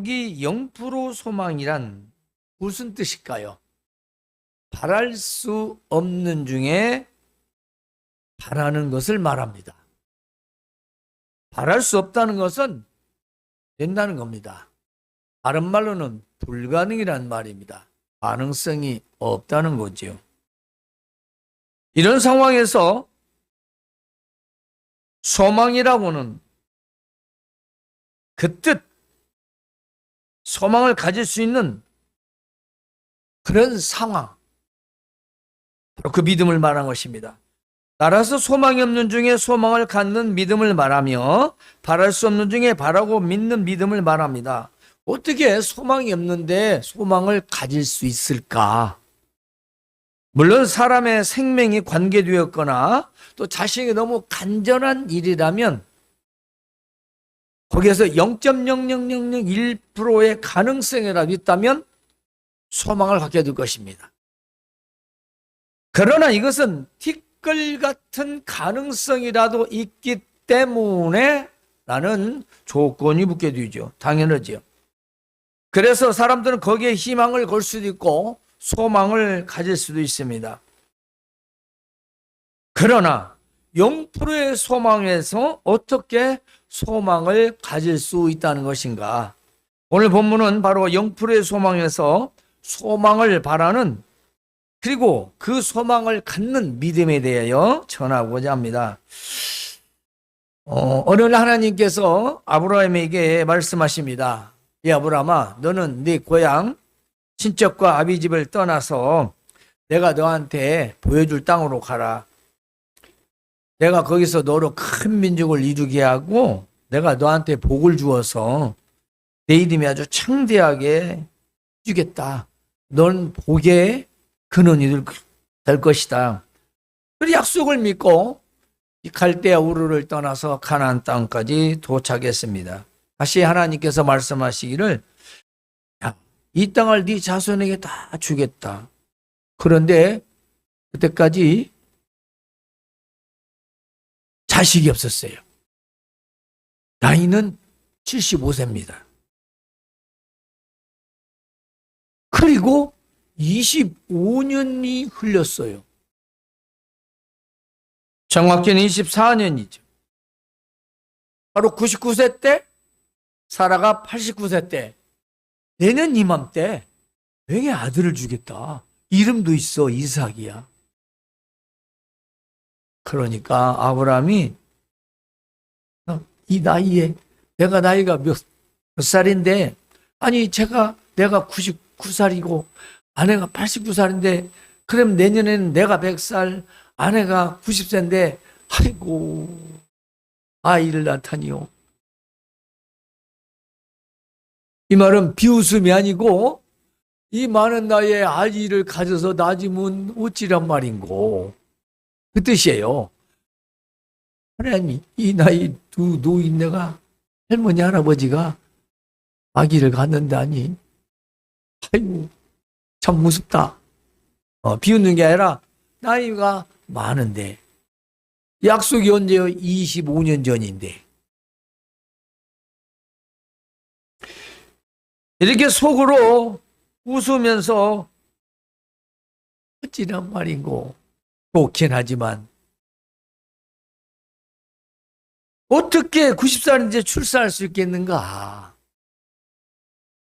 여기 0% 소망이란 무슨 뜻일까요? 바랄 수 없는 중에 바라는 것을 말합니다. 바랄 수 없다는 것은 된다는 겁니다. 다른 말로는 불가능이란 말입니다. 가능성이 없다는 거죠. 이런 상황에서 소망이라고는 그 뜻, 소망을 가질 수 있는 그런 상황, 바로 그 믿음을 말한 것입니다. 따라서 소망이 없는 중에 소망을 갖는 믿음을 말하며 바랄 수 없는 중에 바라고 믿는 믿음을 말합니다. 어떻게 소망이 없는데 소망을 가질 수 있을까? 물론 사람의 생명이 관계되었거나 또 자신이 너무 간절한 일이라면 거기에서 0.00001%의 가능성이라도 있다면 소망을 갖게 될 것입니다. 그러나 이것은 티끌 같은 가능성이라도 있기 때문에 라는 조건이 붙게 되죠. 당연하죠. 그래서 사람들은 거기에 희망을 걸 수도 있고 소망을 가질 수도 있습니다. 그러나 0%의 소망에서 어떻게 소망을 가질 수 있다는 것인가? 오늘 본문은 바로 0%의 소망에서 소망을 바라는 그리고 그 소망을 갖는 믿음에 대하여 전하고자 합니다. 어느 날 하나님께서 아브라함에게 말씀하십니다. 이 아브라함아, 너는 네 고향 친척과 아비 집을 떠나서 내가 너한테 보여줄 땅으로 가라. 내가 거기서 너로 큰 민족을 이루게 하고 내가 너한테 복을 주어서 내 이름이 아주 창대하게 주겠다. 넌 복의 근원이 될 것이다. 그 약속을 믿고 이 갈대아 우르를 떠나서 가나안 땅까지 도착했습니다. 다시 하나님께서 말씀하시기를 이 땅을 네 자손에게 다 주겠다. 그런데 그때까지 자식이 없었어요. 나이는 75세입니다. 그리고 25년이 흘렸어요. 정확히는 24년이죠. 바로 99세 때, 사라가 89세 때, 내년 이맘때 내게 아들을 주겠다. 이름도 있어, 이삭이야. 그러니까 아브라함이 이 나이에 내가 나이가 몇 살인데 아니 내가 99살이고 아내가 89살인데 그럼 내년에는 내가 100살 아내가 90세인데 아이고 아이를 낳다니요. 이 말은 비웃음이 아니고 이 많은 나이에 아이를 가져서 낳으면 어찌란 말인고 그 뜻이에요. 하나님, 이 나이 두 노인네가 할머니 할아버지가 아기를 갖는다니 아이고 참 무섭다. 비웃는 게 아니라 나이가 많은데 약속이 언제요? 25년 전인데 이렇게 속으로 웃으면서 어찌란 말인고 좋긴 하지만 어떻게 90살인데 출산할 수 있겠는가?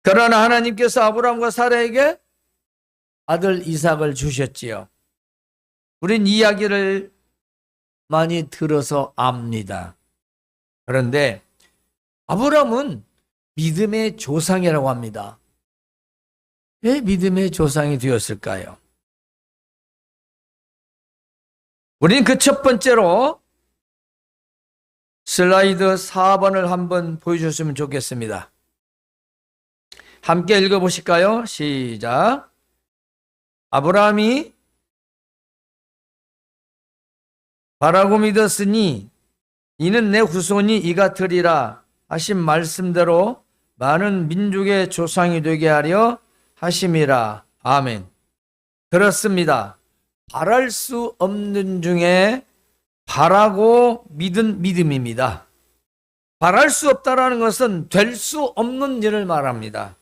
그러나 하나님께서 아브라함과 사라에게 아들 이삭을 주셨지요. 우린 이야기를 많이 들어서 압니다. 그런데 아브라함은 믿음의 조상이라고 합니다. 왜 믿음의 조상이 되었을까요? 우린 그 첫 번째로 슬라이드 4번을 한번 보여주셨으면 좋겠습니다. 함께 읽어보실까요? 시작. 아브라함이 바라고 믿었으니 이는 내 후손이 이가 되리라 하신 말씀대로 많은 민족의 조상이 되게 하려 하심이라. 아멘. 그렇습니다. 바랄 수 없는 중에 바라고 믿은 믿음입니다. 바랄 수 없다라는 것은 될 수 없는 일을 말합니다.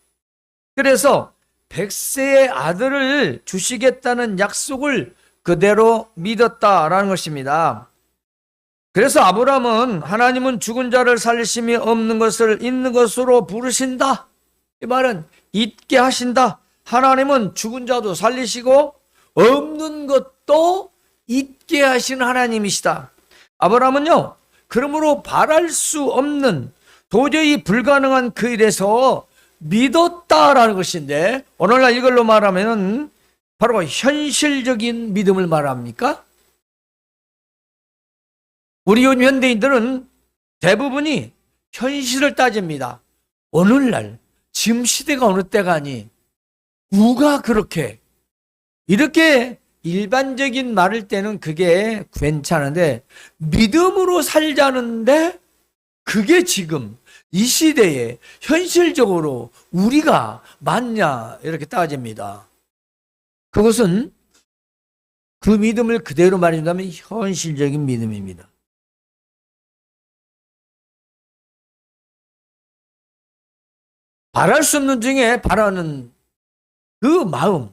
그래서 100세의 아들을 주시겠다는 약속을 그대로 믿었다라는 것입니다. 그래서 아브라함은 하나님은 죽은 자를 살리심이 없는 것을 있는 것으로 부르신다. 이 말은 있게 하신다. 하나님은 죽은 자도 살리시고 없는 것도 있게 하신 하나님이시다. 아브라함은요, 그러므로 바랄 수 없는 도저히 불가능한 그 일에서 믿었다라는 것인데, 오늘날 이걸로 말하면 바로 현실적인 믿음을 말합니까? 우리 요즘 현대인들은 대부분이 현실을 따집니다. 오늘날 지금 시대가 어느 때가 아니 누가 그렇게 이렇게 일반적인 말을 때는 그게 괜찮은데 믿음으로 살자는데 그게 지금 이 시대에 현실적으로 우리가 맞냐 이렇게 따집니다. 그것은 그 믿음을 그대로 말해준다면 현실적인 믿음입니다. 바랄 수 없는 중에 바라는 그 마음,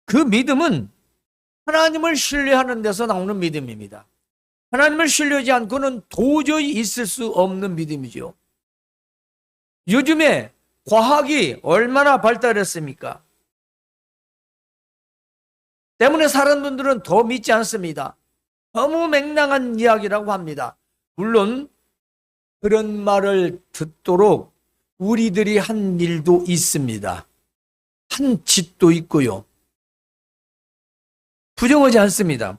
그 믿음은 하나님을 신뢰하는 데서 나오는 믿음입니다. 하나님을 신뢰하지 않고는 도저히 있을 수 없는 믿음이죠. 요즘에 과학이 얼마나 발달했습니까? 때문에 사람들은 더 믿지 않습니다. 너무 맹랑한 이야기라고 합니다. 물론 그런 말을 듣도록 우리들이 한 일도 있습니다. 한 짓도 있고요. 부정하지 않습니다.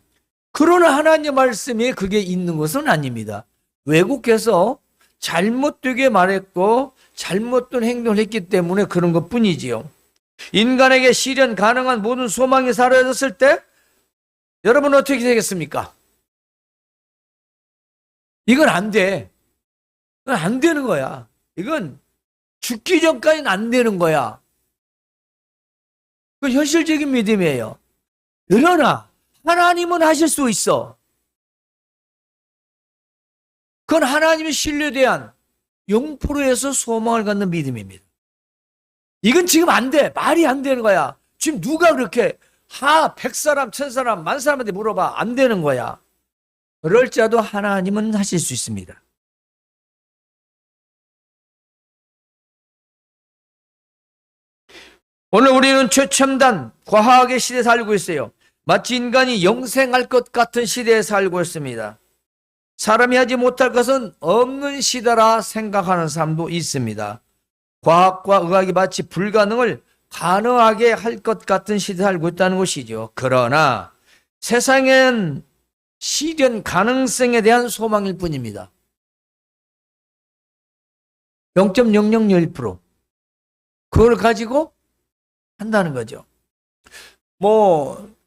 그러나 하나님 말씀에 그게 있는 것은 아닙니다. 왜곡해서 잘못되게 말했고 잘못된 행동을 했기 때문에 그런 것뿐이지요. 인간에게 실현 가능한 모든 소망이 사라졌을 때 여러분 어떻게 되겠습니까? 이건 안 돼. 이건 안 되는 거야. 이건 죽기 전까지는 안 되는 거야. 그 현실적인 믿음이에요. 그러나 하나님은 하실 수 있어. 그건 하나님의 신뢰에 대한 0%에서 소망을 갖는 믿음입니다. 이건 지금 안 돼. 말이 안 되는 거야. 지금 누가 그렇게 100사람, 1000사람, 10,000사람한테 물어봐. 안 되는 거야. 그럴지라도 하나님은 하실 수 있습니다. 오늘 우리는 최첨단 과학의 시대에 살고 있어요. 마치 인간이 영생할 것 같은 시대에 살고 있습니다. 사람이 하지 못할 것은 없는 시대라 생각하는 사람도 있습니다. 과학과 의학이 마치 불가능을 가능하게 할 것 같은 시대에 살고 있다는 것이죠. 그러나 세상엔 실현 가능성에 대한 소망일 뿐입니다. 0.0001%. 그걸 가지고 한다는 거죠.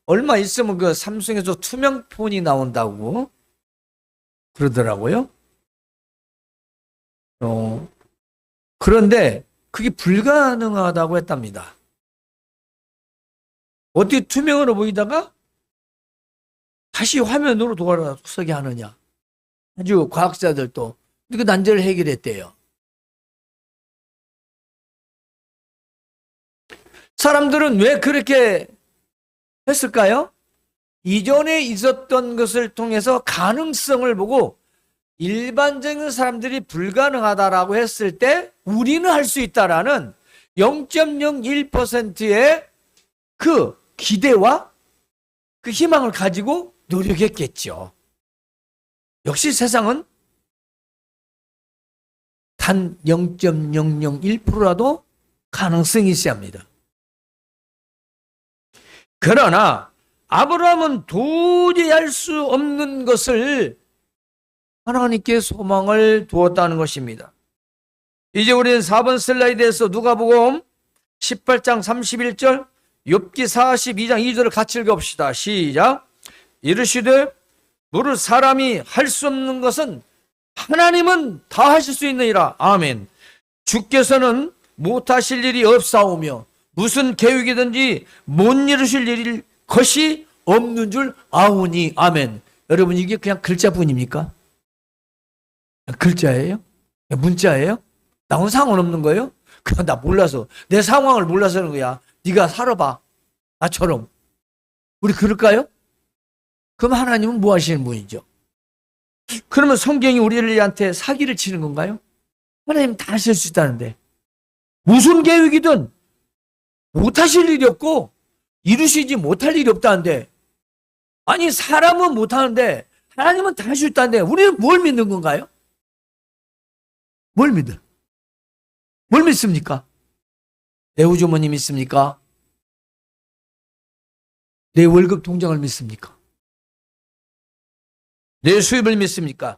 얼마 있으면 그 삼성에서 투명폰이 나온다고 그러더라고요. 그런데 그게 불가능하다고 했답니다. 어떻게 투명으로 보이다가 다시 화면으로 돌아서게 하느냐. 아주 과학자들도 그 난제를 해결했대요. 사람들은 왜 그렇게 했을까요? 이전에 있었던 것을 통해서 가능성을 보고 일반적인 사람들이 불가능하다라고 했을 때 우리는 할 수 있다라는 0.01%의 그 기대와 그 희망을 가지고 노력했겠죠. 역시 세상은 단 0.001%라도 가능성이 있어야 합니다. 그러나 아브라함은 도저히 할 수 없는 것을 하나님께 소망을 두었다는 것입니다. 이제 우리는 4번 슬라이드에서 누가복음 18장 31절, 욥기 42장 2절을 같이 읽어봅시다. 시작. 이르시되 무릇 사람이 할 수 없는 것은 하나님은 다 하실 수 있느니라. 아멘. 주께서는 못하실 일이 없사오며 무슨 계획이든지 못 이루실 일일 것이 없는 줄 아오니. 아멘. 여러분 이게 그냥 글자뿐입니까? 글자예요? 문자예요? 나온 상관없는 거예요? 그냥 나 몰라서, 내 상황을 몰라서 그런 거야. 네가 살아봐. 나처럼. 우리 그럴까요? 그럼 하나님은 뭐 하시는 분이죠? 그러면 성경이 우리한테 사기를 치는 건가요? 하나님 다 하실 수 있다는데. 무슨 계획이든 못하실 일이 없고 이루시지 못할 일이 없다는데, 아니 사람은 못하는데 하나님은 다 할 수 있다는데 우리는 뭘 믿는 건가요? 뭘 믿어? 뭘 믿습니까? 내 우주머니 믿습니까? 내 월급 통장을 믿습니까? 내 수입을 믿습니까?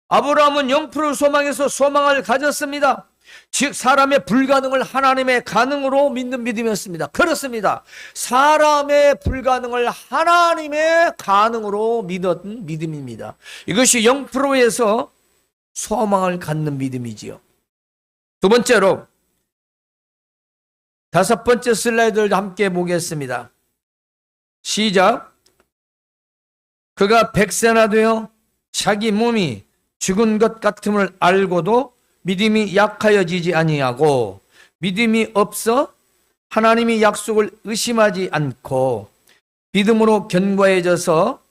아브라함은 0% 소망에서 소망을 가졌습니다. 즉 사람의 불가능을 하나님의 가능으로 믿는 믿음이었습니다. 그렇습니다. 사람의 불가능을 하나님의 가능으로 믿었던 믿음입니다. 이것이 0%에서 소망을 갖는 믿음이지요. 두 번째로, 다섯 번째 슬라이드를 함께 보겠습니다. 시작. 그가 100세나 되어 자기 몸이 죽은 것 같음을 알고도 믿음이 약하여지지 아니하고 믿음이 없어 하나님이 약속을 의심하지 않고 믿음으로 견고해져서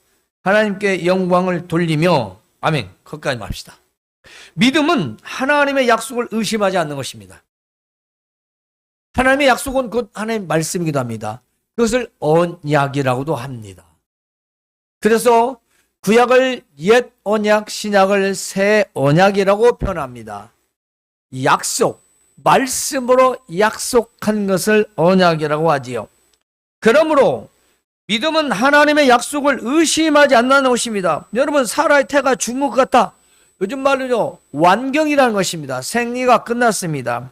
하나님께 영광을 돌리며, 아멘. 거기까지 맙시다. 믿음은 하나님의 약속을 의심하지 않는 것입니다. 하나님의 약속은 곧 하나님의 말씀이기도 합니다. 그것을 언약이라고도 합니다. 그래서 구약을 옛 언약, 신약을 새 언약이라고 표현합니다. 약속, 말씀으로 약속한 것을 언약이라고 하지요. 그러므로 믿음은 하나님의 약속을 의심하지 않는 것입니다. 여러분, 사라의 태가 죽은 것 같다. 요즘 말로요, 완경이라는 것입니다. 생리가 끝났습니다.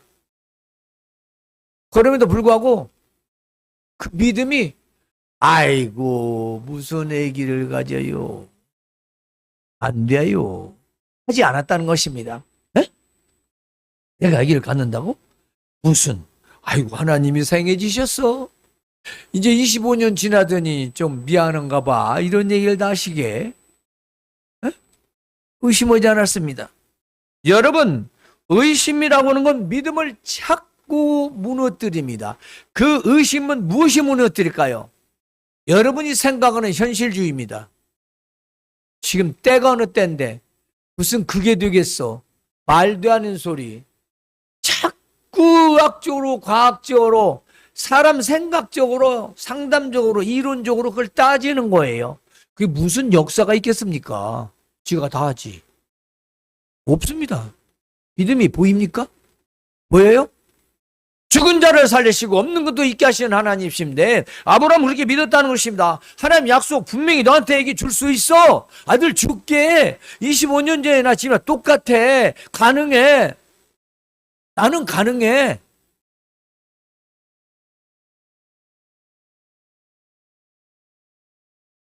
그럼에도 불구하고 그 믿음이, 아이고 무슨 아기를 가져요, 안 돼요, 하지 않았다는 것입니다. 에? 내가 아기를 갖는다고? 무슨, 아이고 하나님이 생해지셨어, 이제 25년 지나더니 좀 미안한가 봐, 이런 얘기를 다 하시게 의심하지 않았습니다. 여러분, 의심이라고 하는 건 믿음을 자꾸 무너뜨립니다. 그 의심은 무엇이 무너뜨릴까요? 여러분이 생각하는 현실주의입니다. 지금 때가 어느 때인데 무슨 그게 되겠어, 말도 안 되는 소리. 자꾸 의학적으로, 과학적으로, 사람 생각적으로, 상담적으로, 이론적으로 그걸 따지는 거예요. 그게 무슨 역사가 있겠습니까? 지가 다 하지. 없습니다. 믿음이 보입니까? 보여요? 죽은 자를 살리시고 없는 것도 있게 하시는 하나님이신데, 아브라함은 그렇게 믿었다는 것입니다. 하나님 약속 분명히 너한테 얘기 줄 수 있어. 아들 줄게. 25년 전에 나 지금 똑같아. 가능해. 나는 가능해.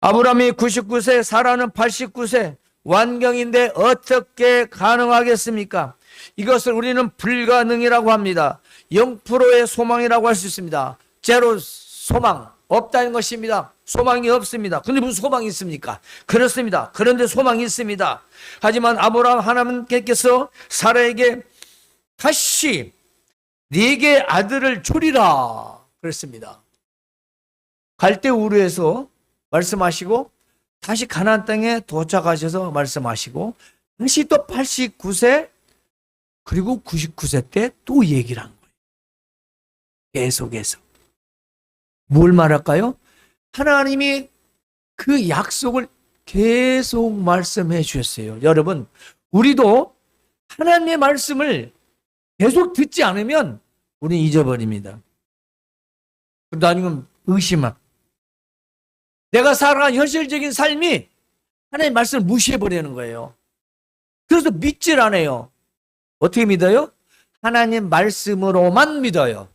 아브라함이 99세, 사라는 89세, 완경인데 어떻게 가능하겠습니까? 이것을 우리는 불가능이라고 합니다. 0%의 소망이라고 할 수 있습니다. 제로 소망, 없다는 것입니다. 소망이 없습니다. 근데 무슨 소망이 있습니까? 그렇습니다. 그런데 소망이 있습니다. 하지만 아브라함 하나님께서 사라에게 다시 네게 아들을 주리라 그랬습니다. 갈대 우르에서 말씀하시고 다시 가나안 땅에 도착하셔서 말씀하시고 다시 또 89세 그리고 99세 때 또 얘기를 한 거예요. 계속해서. 뭘 말할까요? 하나님이 그 약속을 계속 말씀해 주셨어요. 여러분, 우리도 하나님의 말씀을 계속 듣지 않으면 우리는 잊어버립니다. 그러다 아니면 의심함. 내가 살아가는 현실적인 삶이 하나님의 말씀을 무시해버리는 거예요. 그래서 믿질 않아요. 어떻게 믿어요? 하나님 말씀으로만 믿어요.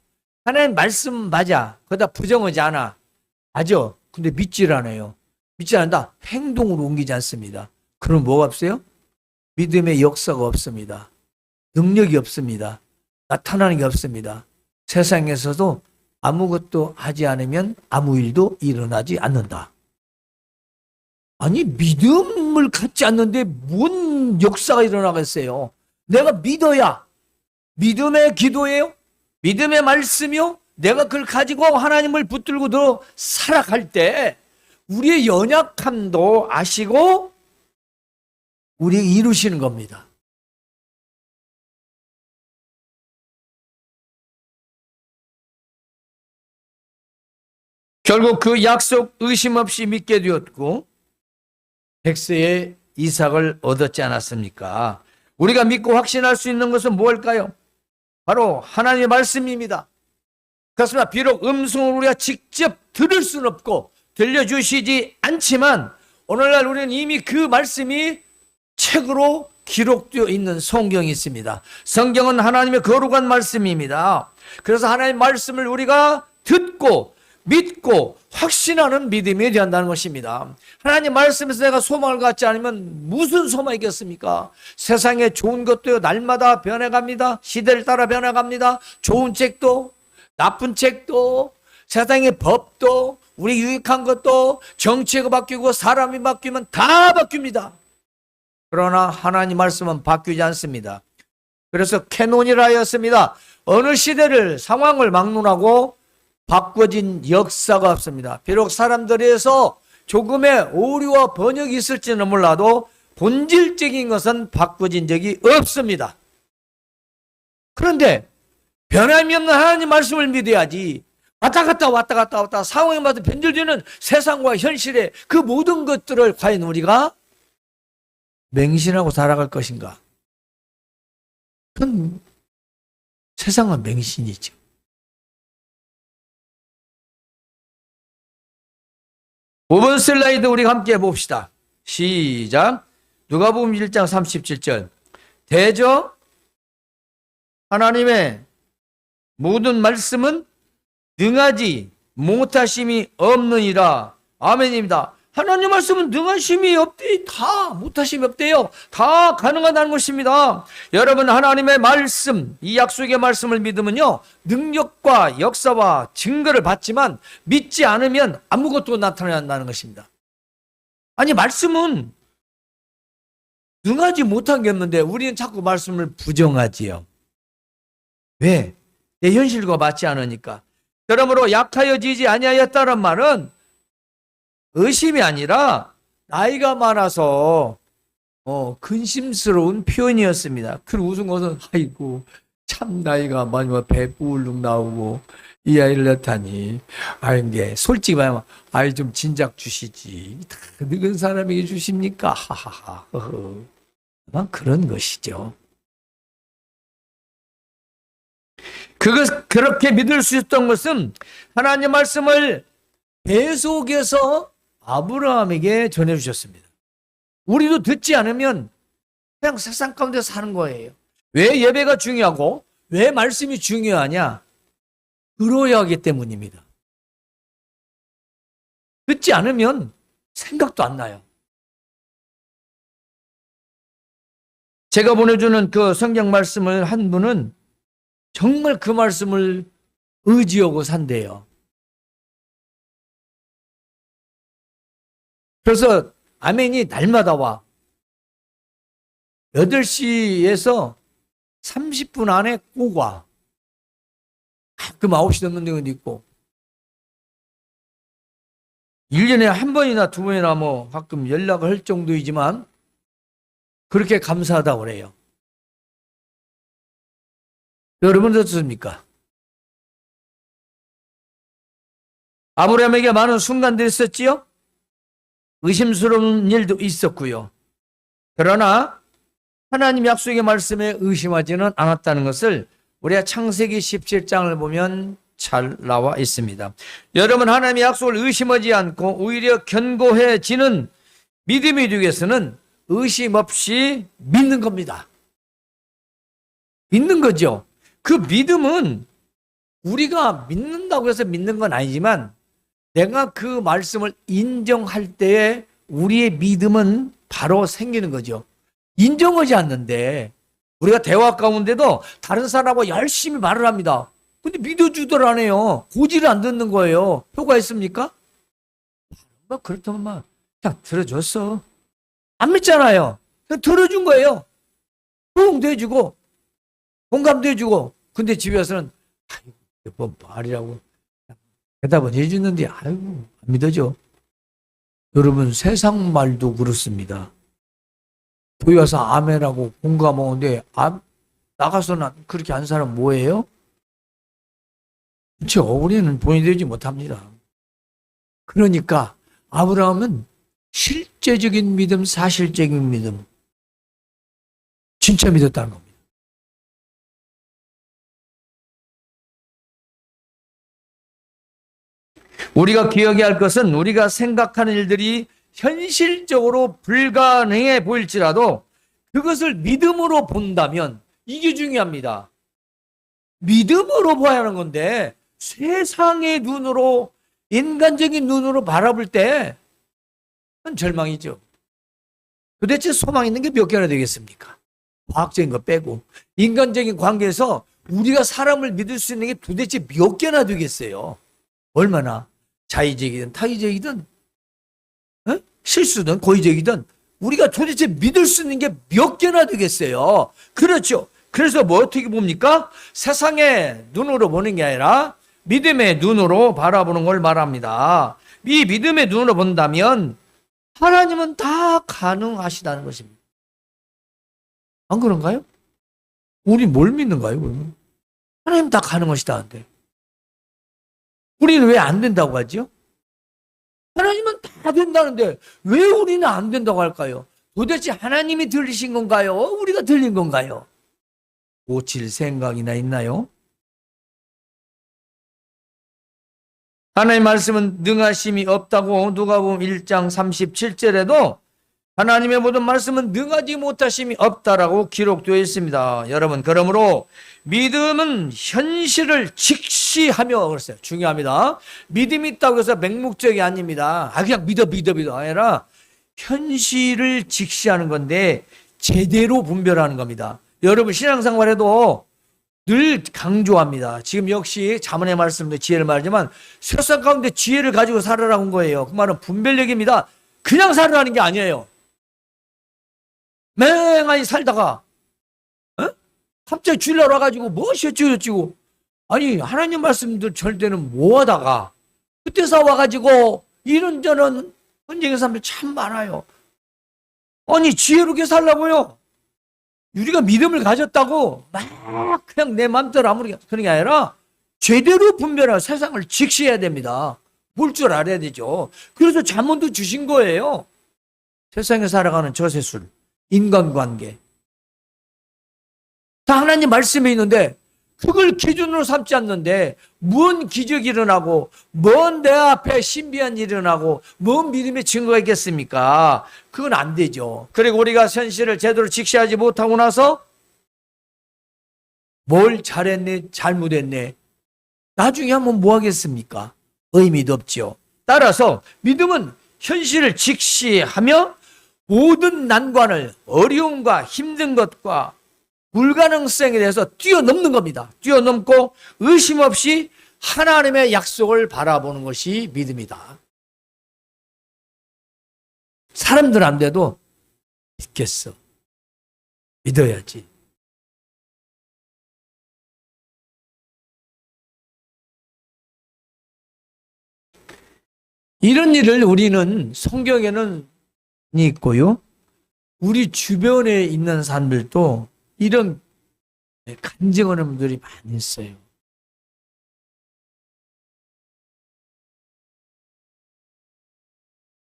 하나님 말씀 맞아. 그러다 부정하지 않아. 맞아. 근데 믿질 않아요. 믿지 않는다. 행동으로 옮기지 않습니다. 그럼 뭐가 없어요? 믿음의 역사가 없습니다. 능력이 없습니다. 나타나는 게 없습니다. 세상에서도 아무것도 하지 않으면 아무 일도 일어나지 않는다. 아니, 믿음을 갖지 않는데 뭔 역사가 일어나겠어요? 내가 믿어야 믿음의 기도예요. 믿음의 말씀이요. 내가 그걸 가지고 하나님을 붙들고 더 살아갈 때 우리의 연약함도 아시고 우리 이루시는 겁니다. 결국 그 약속 의심 없이 믿게 되었고 100세의 이삭을 얻었지 않았습니까? 우리가 믿고 확신할 수 있는 것은 무엇일까요? 바로 하나님의 말씀입니다. 그렇습니다. 비록 음성을 우리가 직접 들을 수는 없고 들려주시지 않지만 오늘날 우리는 이미 그 말씀이 책으로 기록되어 있는 성경이 있습니다. 성경은 하나님의 거룩한 말씀입니다. 그래서 하나님의 말씀을 우리가 듣고 믿고 확신하는 믿음이 되어야 한다는 것입니다. 하나님 말씀에서 내가 소망을 갖지 않으면 무슨 소망이겠습니까? 세상에 좋은 것도요, 날마다 변해갑니다. 시대를 따라 변해갑니다. 좋은 책도 나쁜 책도 세상의 법도 우리 유익한 것도 정치가 바뀌고 사람이 바뀌면 다 바뀝니다. 그러나 하나님 말씀은 바뀌지 않습니다. 그래서 캐논이라 하였습니다. 어느 시대를 상황을 막론하고 바꿔진 역사가 없습니다. 비록 사람들에서 조금의 오류와 번역이 있을지는 몰라도 본질적인 것은 바꿔진 적이 없습니다. 그런데 변함이 없는 하나님 말씀을 믿어야지 왔다 갔다 상황마다 변질되는 세상과 현실의 그 모든 것들을 과연 우리가 맹신하고 살아갈 것인가? 그건 세상은 맹신이죠. 5번 슬라이드 우리 함께 해봅시다. 시작. 누가복음 1장 37절. 대저 하나님의 모든 말씀은 능하지 못하심이 없느니라. 아멘입니다. 하나님 말씀은 능하심이 없대. 다 못하심이 없대요. 다 가능하다는 것입니다. 여러분 하나님의 말씀, 이 약속의 말씀을 믿으면요, 능력과 역사와 증거를 받지만 믿지 않으면 아무것도 나타나지 않는다는 것입니다. 아니 말씀은 능하지 못한 게 없는데 우리는 자꾸 말씀을 부정하지요. 왜? 내 현실과 맞지 않으니까. 그러므로 약하여지지 아니하였다는 말은 의심이 아니라 나이가 많아서 근심스러운 표현이었습니다. 그 웃은 것은 아이고 참 나이가 많으면 배 부울룩 나오고 이 아이를 낳다니 이게 솔직히 말하면 아이 좀 진작 주시지 다 늙은 사람에게 주십니까? 하하하. 그런 것이죠. 그렇게 믿을 수 있었던 것은 하나님 말씀을 계속해서 아브라함에게 전해주셨습니다. 우리도 듣지 않으면 그냥 세상 가운데 사는 거예요. 왜 예배가 중요하고 왜 말씀이 중요하냐? 들어야 하기 때문입니다. 듣지 않으면 생각도 안 나요. 제가 보내주는 그 성경 말씀을 한 분은 정말 그 말씀을 의지하고 산대요. 그래서 아멘이 날마다 와. 8시에서 30분 안에 꼭 와. 가끔 9시 넘는 경우도 있고 1년에 한 번이나 두 번이나 뭐 가끔 연락을 할 정도이지만 그렇게 감사하다고 그래요. 여러분은 어떻습니까? 아브라함에게 많은 순간들이 있었지요? 의심스러운 일도 있었고요. 그러나 하나님 약속의 말씀에 의심하지는 않았다는 것을 우리가 창세기 17장을 보면 잘 나와 있습니다. 여러분 하나님의 약속을 의심하지 않고 오히려 견고해지는 믿음이 되기 위해서는 의심 없이 믿는 겁니다. 믿는 거죠. 그 믿음은 우리가 믿는다고 해서 믿는 건 아니지만 내가 그 말씀을 인정할 때에 우리의 믿음은 바로 생기는 거죠. 인정하지 않는데 우리가 대화 가운데도 다른 사람하고 열심히 말을 합니다. 근데 믿어주더라네요. 고지를 안 듣는 거예요. 효과 있습니까? 그렇다면 그냥 들어줬어. 안 믿잖아요. 그냥 들어준 거예요. 호응도 해주고 공감도 해주고, 근데 집에 와서는 아이고 뭐 말이라고 대답은 해주는데 아이고 안 믿어져. 여러분, 세상 말도 그렇습니다. 교회 와서 아멘하고 공감하는데 나가서는 그렇게 한 사람 뭐예요? 그렇죠. 우리는 본이 되지 못합니다. 그러니까 아브라함은 실제적인 믿음, 사실적인 믿음, 진짜 믿었다는 겁니다. 우리가 기억해야 할 것은 우리가 생각하는 일들이 현실적으로 불가능해 보일지라도 그것을 믿음으로 본다면 이게 중요합니다. 믿음으로 봐야 하는 건데 세상의 눈으로, 인간적인 눈으로 바라볼 때 그건 절망이죠. 도대체 소망 있는 게 몇 개나 되겠습니까? 과학적인 거 빼고 인간적인 관계에서 우리가 사람을 믿을 수 있는 게 도대체 몇 개나 되겠어요? 얼마나 자의적이든 타의적이든 실수든 고의적이든 우리가 도대체 믿을 수 있는 게 몇 개나 되겠어요? 그렇죠. 그래서 뭐 어떻게 봅니까? 세상의 눈으로 보는 게 아니라 믿음의 눈으로 바라보는 걸 말합니다. 이 믿음의 눈으로 본다면 하나님은 다 가능하시다는 것입니다. 안 그런가요? 우리 뭘 믿는가요, 그러면? 하나님 다 가능하시다는데. 우리는 왜 안 된다고 하죠? 하나님은 다 된다는데 왜 우리는 안 된다고 할까요? 도대체 하나님이 들리신 건가요? 우리가 들린 건가요? 고칠 생각이나 있나요? 하나님의 말씀은 능하심이 없다고 누가복음 1장 37절에도 하나님의 모든 말씀은 능하지 못하심이 없다라고 기록되어 있습니다. 여러분, 그러므로 믿음은 현실을 직시하며, 그랬어요. 중요합니다. 믿음이 있다고 해서 맹목적이 아닙니다. 그냥 믿어 아니라 현실을 직시하는 건데 제대로 분별하는 겁니다. 여러분, 신앙생활에도 늘 강조합니다. 지금 역시 자문의 말씀도 지혜를 말하지만 세상 가운데 지혜를 가지고 살아라는 거예요. 그 말은 분별력입니다. 그냥 살아라는 게 아니에요. 맹하니 살다가 갑자기 주일날 와가지고 무엇이 어찌고 아니 하나님 말씀들 절대는 뭐 하다가 그때서 와가지고 이런저런 헌정의 사람들 참 많아요. 아니 지혜롭게 살라고요. 우리가 믿음을 가졌다고 막 그냥 내 마음대로 아무리 그런 게 아니라 제대로 분별하고 세상을 직시해야 됩니다. 볼 줄 알아야 되죠. 그래서 잠언도 주신 거예요. 세상에 살아가는 저세술, 인간관계. 다 하나님 말씀이 있는데 그걸 기준으로 삼지 않는데 뭔 기적이 일어나고 뭔 내 앞에 신비한 일이 일어나고 뭔 믿음의 증거가 있겠습니까? 그건 안 되죠. 그리고 우리가 현실을 제대로 직시하지 못하고 나서 뭘 잘했네 잘못했네 나중에 하면 뭐 하겠습니까? 의미도 없죠. 따라서 믿음은 현실을 직시하며 모든 난관을 어려움과 힘든 것과 불가능성에 대해서 뛰어넘는 겁니다. 뛰어넘고 의심 없이 하나님의 약속을 바라보는 것이 믿음이다. 사람들 안 돼도 믿겠어. 믿어야지. 이런 일을 우리는 성경에는 있고요. 우리 주변에 있는 사람들도 이런 간증하는 분들이 많이 있어요.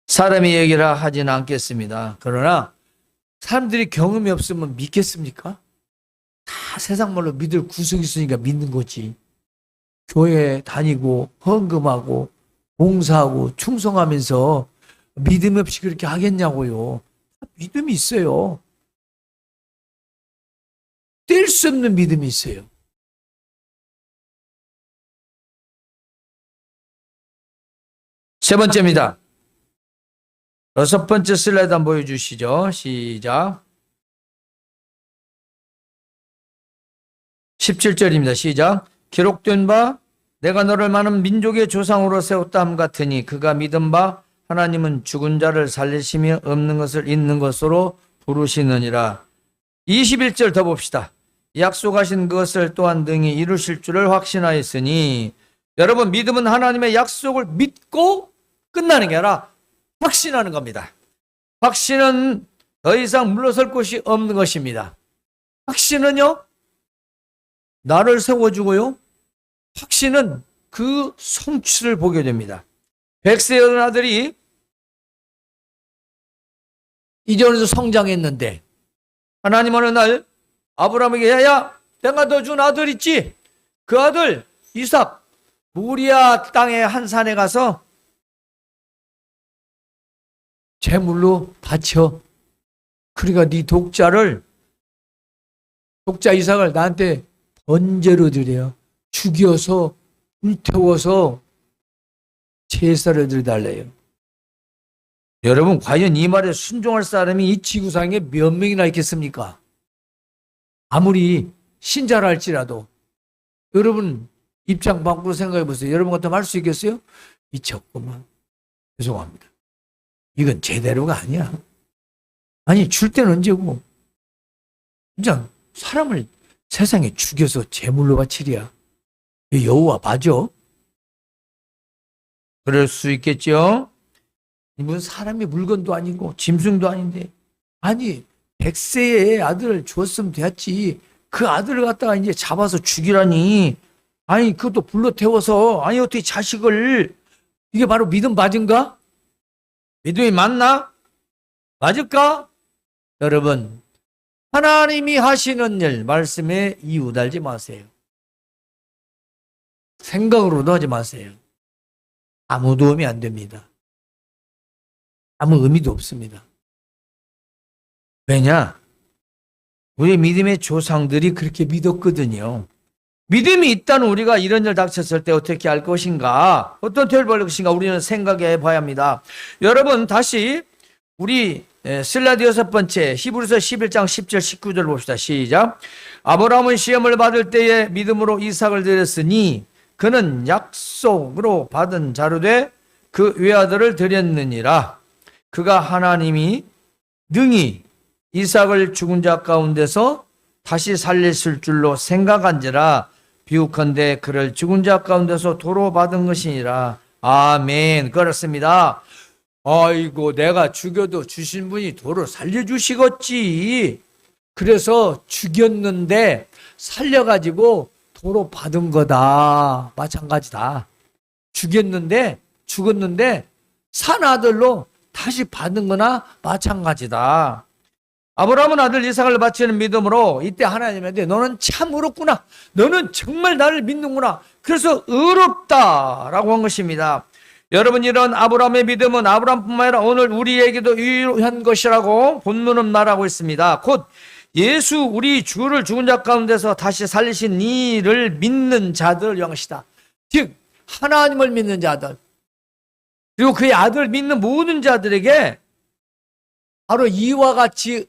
사람이 얘기라 하지는 않겠습니다. 그러나 사람들이 경험이 없으면 믿겠습니까? 다 세상 말로 믿을 구석이 있으니까 믿는 거지. 교회 다니고 헌금하고 봉사하고 충성하면서 믿음 없이 그렇게 하겠냐고요. 믿음이 있어요. 뗄 수 없는 믿음이 있어요. 세 번째입니다. 여섯 번째 슬라이드 한번 보여주시죠. 시작. 17절입니다. 시작. 기록된 바 내가 너를 많은 민족의 조상으로 세웠다 함 같으니 그가 믿은 바 하나님은 죽은 자를 살리시며 없는 것을 있는 것으로 부르시느니라. 21절 더 봅시다. 약속하신 것을 또한 등이 이루실 줄을 확신하였으니, 여러분, 믿음은 하나님의 약속을 믿고 끝나는 게 아니라 확신하는 겁니다. 확신은 더 이상 물러설 곳이 없는 것입니다. 확신은요, 나를 세워주고요, 확신은 그 성취를 보게 됩니다. 백세의 어린 아들이 이전에도 성장했는데, 하나님 어느 날 아브라함에게, 야, 내가 너 준 아들 있지? 그 아들 이삭 모리아 땅의 한 산에 가서 제물로 바쳐. 그러니까 네 독자 이삭을 나한테 번제로 드려. 죽여서 불태워서 제사를 드려달래요. 여러분, 과연 이 말에 순종할 사람이 이 지구상에 몇 명이나 있겠습니까? 아무리 신자라 할지라도. 여러분 입장 밖으로 생각해 보세요. 여러분 같으면 할 수 있겠어요? 미쳤구만. 죄송합니다. 이건 제대로가 아니야. 아니, 줄 때는 언제고. 그냥 사람을 세상에 죽여서 제물로 바치랴. 여호와 봐줘. 그럴 수 있겠죠. 이분 사람이 물건도 아니고 짐승도 아닌데, 아니 100세의 아들을 주었으면 됐지. 그 아들을 갖다가 이제 잡아서 죽이라니. 아니 그것도 불로 태워서. 아니 어떻게 자식을. 이게 바로 믿음 맞은가? 믿음이 맞나? 맞을까? 여러분, 하나님이 하시는 일 말씀에 이유 달지 마세요. 생각으로도 하지 마세요. 아무 도움이 안 됩니다. 아무 의미도 없습니다. 왜냐? 우리 믿음의 조상들이 그렇게 믿었거든요. 믿음이 있다는 우리가 이런 일 닥쳤을 때 어떻게 할 것인가, 어떤 대우를 받을 것인가 우리는 생각해 봐야 합니다. 여러분, 다시 우리 슬라이드 6번째 히브리서 11장 10절 19절 봅시다. 시작. 아브라함은 시험을 받을 때에 믿음으로 이삭을 드렸으니 그는 약속으로 받은 자로 돼 그 외아들을 드렸느니라. 그가 하나님이 능히 이삭을 죽은 자 가운데서 다시 살리실 줄로 생각한지라. 비유컨대 그를 죽은 자 가운데서 도로 받은 것이니라. 아멘. 그렇습니다. 아이고, 내가 죽여도 주신 분이 도로 살려주시겠지. 그래서 죽였는데 살려가지고 도로 받은 거다. 마찬가지다. 죽었는데 산 아들로 다시 받은 거나 마찬가지다. 아브라함은 아들 이삭을 바치는 믿음으로 이때 하나님한테 너는 참 의롭구나. 너는 정말 나를 믿는구나. 그래서 의롭다라고 한 것입니다. 여러분, 이런 아브라함의 믿음은 아브라함뿐만 아니라 오늘 우리에게도 유효한 것이라고 본문은 말하고 있습니다. 곧 예수 우리 주를 죽은 자 가운데서 다시 살리신 이를 믿는 자들을 위한 것이다. 즉 하나님을 믿는 자들, 그리고 그의 아들을 믿는 모든 자들에게 바로 이와 같이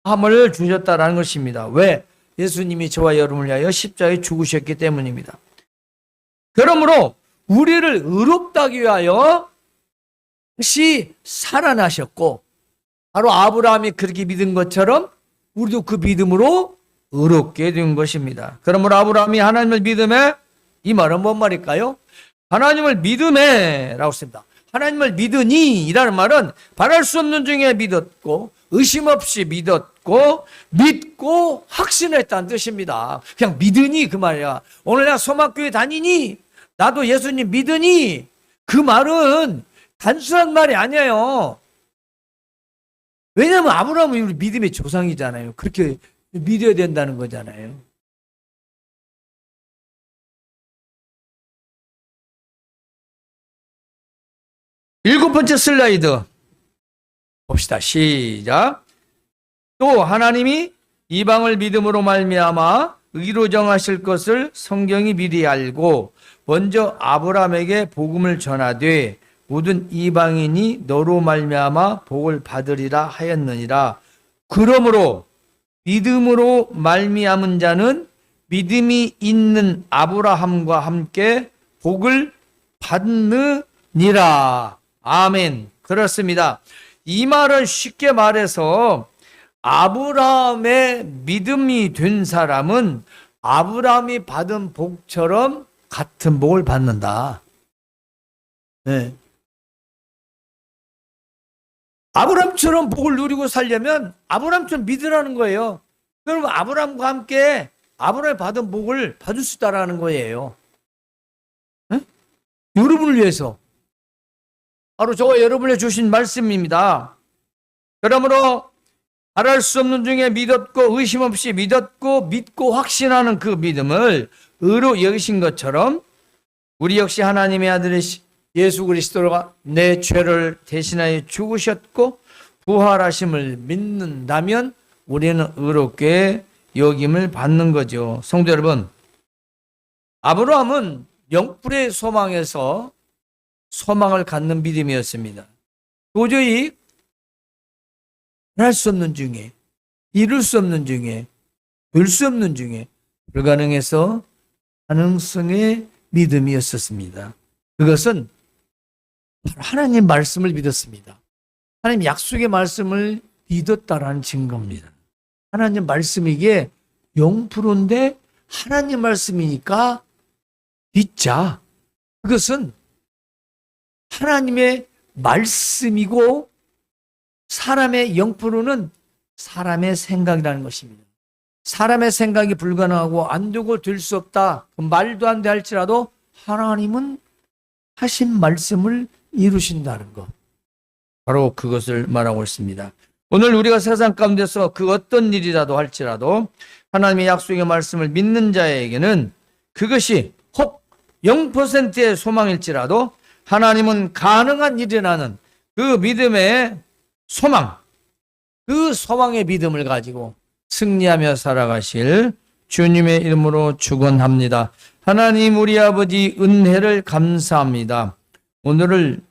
함을 주셨다라는 것입니다. 왜? 예수님이 저와 여러분을 위하여 십자가에 죽으셨기 때문입니다. 그러므로 우리를 의롭다 하기 위하여 다시 살아나셨고, 바로 아브라함이 그렇게 믿은 것처럼 우리도 그 믿음으로 의롭게 된 것입니다. 그러므로 아브라함이 하나님을 믿음에, 이 말은 뭔 말일까요? 하나님을 믿음에 라고 씁니다. 하나님을 믿으니 이라는 말은 바랄 수 없는 중에 믿었고, 의심 없이 믿었고, 믿고 확신했다는 뜻입니다. 그냥 믿으니 그 말이야. 오늘 내가 소망교회 다니니, 나도 예수님 믿으니, 그 말은 단순한 말이 아니에요. 왜냐하면 아브라함은 우리 믿음의 조상이잖아요. 그렇게 믿어야 된다는 거잖아요. 일곱 번째 슬라이드 봅시다. 시작. 또 하나님이 이방을 믿음으로 말미암아 의로 정하실 것을 성경이 미리 알고 먼저 아브라함에게 복음을 전하되 모든 이방인이 너로 말미암아 복을 받으리라 하였느니라. 그러므로 믿음으로 말미암은 자는 믿음이 있는 아브라함과 함께 복을 받느니라. 아멘. 그렇습니다. 이 말은 쉽게 말해서 아브라함의 믿음이 된 사람은 아브라함이 받은 복처럼 같은 복을 받는다. 네. 아브라함처럼 복을 누리고 살려면 아브라함처럼 믿으라는 거예요. 그러면 아브라함과 함께 아브라함이 받은 복을 받을 수 있다라는 거예요. 네? 여러분을 위해서. 바로 저와 여러분에 주신 말씀입니다. 그러므로 말할 수 없는 중에 믿었고 의심 없이 믿었고 믿고 확신하는 그 믿음을 의로 여기신 것처럼 우리 역시 하나님의 아들이신 예수 그리스도가 내 죄를 대신하여 죽으셨고 부활하심을 믿는다면 우리는 의롭게 여김을 받는 거죠. 성도 여러분, 아브라함은 영불의 소망에서 소망을 갖는 믿음이었습니다. 도저히 할 수 없는 중에, 이룰 수 없는 중에, 될 수 없는 중에 불가능해서 가능성의 믿음이었었습니다. 그것은 하나님 말씀을 믿었습니다. 하나님 약속의 말씀을 믿었다라는 증거입니다. 하나님 말씀이 이게 0%인데 하나님 말씀이니까 믿자. 그것은 하나님의 말씀이고 사람의 0%는 사람의 생각이라는 것입니다. 사람의 생각이 불가능하고 안 되고 될 수 없다. 말도 안 돼 할지라도 하나님은 하신 말씀을 이루신다는 것. 바로 그것을 말하고 있습니다. 오늘 우리가 세상 가운데서 그 어떤 일이라도 할지라도 하나님의 약속의 말씀을 믿는 자에게는 그것이 혹 0%의 소망일지라도 하나님은 가능한 일이라는 그 믿음의 소망, 그 소망의 믿음을 가지고 승리하며 살아가실 주님의 이름으로 축원합니다. 하나님 우리 아버지 은혜를 감사합니다. 오늘을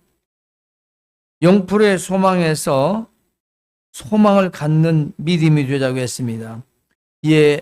0%의 소망에서 소망을 갖는 믿음이 되자고 했습니다. 예,